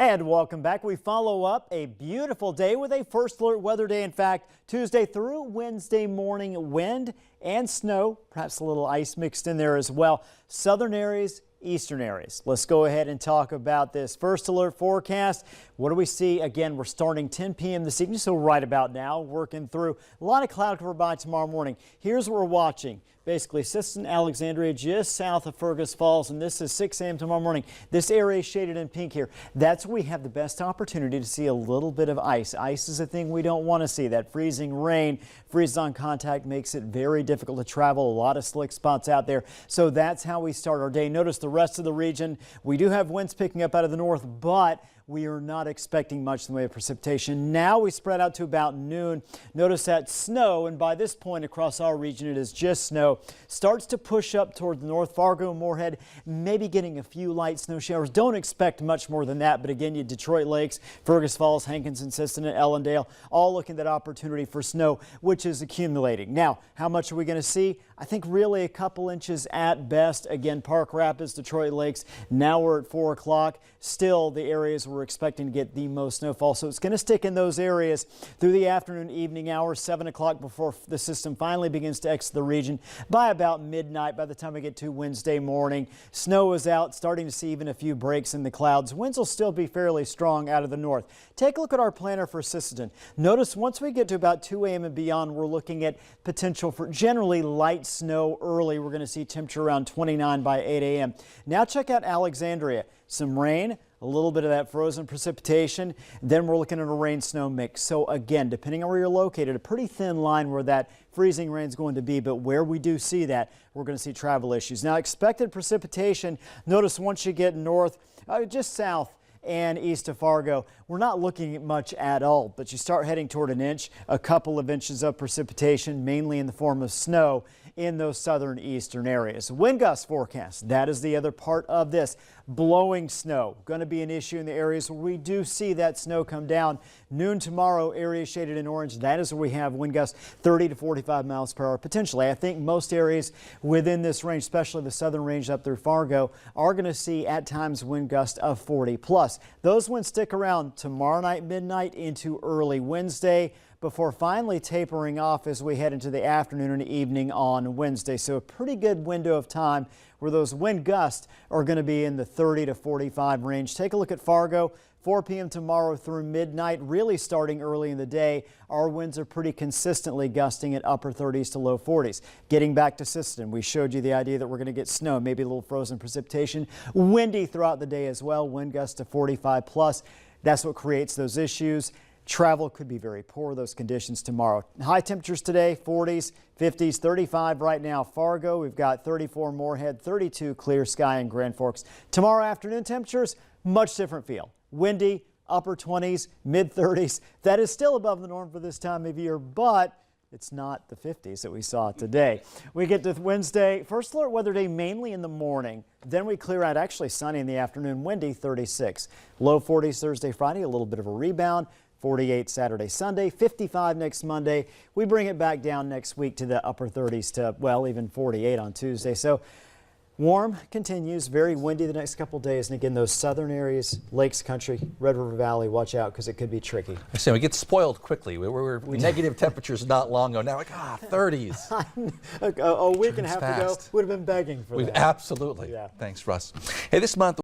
And welcome back. We follow up a beautiful day with a first alert weather day. In fact, Tuesday through Wednesday morning, wind and snow, perhaps a little ice mixed in there as well. Southern areas, eastern areas. Let's go ahead and talk about this first alert forecast. What do we see? Again, we're starting 10 p.m. this evening, so right about now, working through a lot of cloud cover by tomorrow morning. Here's what we're watching. Basically, Sisseton, Alexandria, just south of Fergus Falls, and this is 6 a.m. tomorrow morning. This area is shaded in pink here. That's where we have the best opportunity to see a little bit of ice. Ice is a thing we don't want to see. That freezing rain, freezes on contact, makes it very difficult to travel. A lot of slick spots out there. So that's how we start our day. Notice the rest of the region. We do have winds picking up out of the north, but we are not expecting much in the way of precipitation. Now we spread out to about noon. Notice that snow, and by this point across our region it is just snow, starts to push up toward the north. Fargo, Moorhead, maybe getting a few light snow showers. Don't expect much more than that, but again, you Detroit Lakes, Fergus Falls, Hankinson, Sisseton, and Ellendale all looking at that opportunity for snow, which is accumulating. Now, how much are we going to see? I think really a couple inches at best. Again, Park Rapids, Detroit Lakes, now we're at 4 o'clock. Still the areas we're expecting to get the most snowfall. So it's going to stick in those areas through the afternoon, evening hours, 7 o'clock before the system finally begins to exit the region. By about midnight, by the time we get to Wednesday morning, snow is out, starting to see even a few breaks in the clouds. Winds will still be fairly strong out of the north. Take a look at our planner for Sisseton. Notice once we get to about 2 a.m. and beyond, we're looking at potential for generally light snow early. We're going to see temperature around 29 by 8 a.m. Now check out Alexandria. Some rain, a little bit of that frozen precipitation. Then we're looking at a rain-snow mix. So again, depending on where you're located, a pretty thin line where that freezing rain is going to be. But where we do see that, we're going to see travel issues. Now expected precipitation, notice once you get north, just south and east of Fargo, we're not looking at much at all, but you start heading toward an inch, a couple of inches of precipitation, mainly in the form of snow in those southern eastern areas. Wind gust forecast, that is the other part of this. Blowing snow, going to be an issue in the areas where we do see that snow come down. Noon tomorrow, areas shaded in orange, that is where we have wind gusts 30 to 45 miles per hour potentially. I think most areas within this range, especially the southern range up through Fargo, are going to see at times wind gusts of 40 plus. Those winds stick around tomorrow night, midnight into early Wednesday, before finally tapering off as we head into the afternoon and evening on Wednesday. So a pretty good window of time where those wind gusts are going to be in the 30 to 45 range. Take a look at Fargo. 4 p.m. tomorrow through midnight, really starting early in the day. Our winds are pretty consistently gusting at upper 30s to low 40s. Getting back to Sisseton, we showed you the idea that we're going to get snow, maybe a little frozen precipitation. Windy throughout the day as well, wind gusts to 45 plus. That's what creates those issues. Travel could be very poor, those conditions tomorrow. High temperatures today, 40s, 50s, 35 right now. Fargo, we've got 34 Moorhead, 32 clear sky in Grand Forks. Tomorrow afternoon temperatures, much different feel. Windy, upper 20s, mid 30s. That is still above the norm for this time of year, but it's not the 50s that we saw today. We get to Wednesday, first alert weather day mainly in the morning. Then we clear out, actually sunny in the afternoon, windy 36. Low 40s Thursday, Friday, a little bit of a rebound. 48 Saturday, Sunday, 55 next Monday. We bring it back down next week to the upper 30s to, well, even 48 on Tuesday. So warm continues, very windy the next couple days. And again, those southern areas, Lakes Country, Red River Valley, watch out because it could be tricky. I say we get spoiled quickly. We were negative temperatures not long ago. Now like 30s. A week and a half fast. ago, would have been begging for that. Absolutely. Yeah. Thanks, Russ. Hey, this month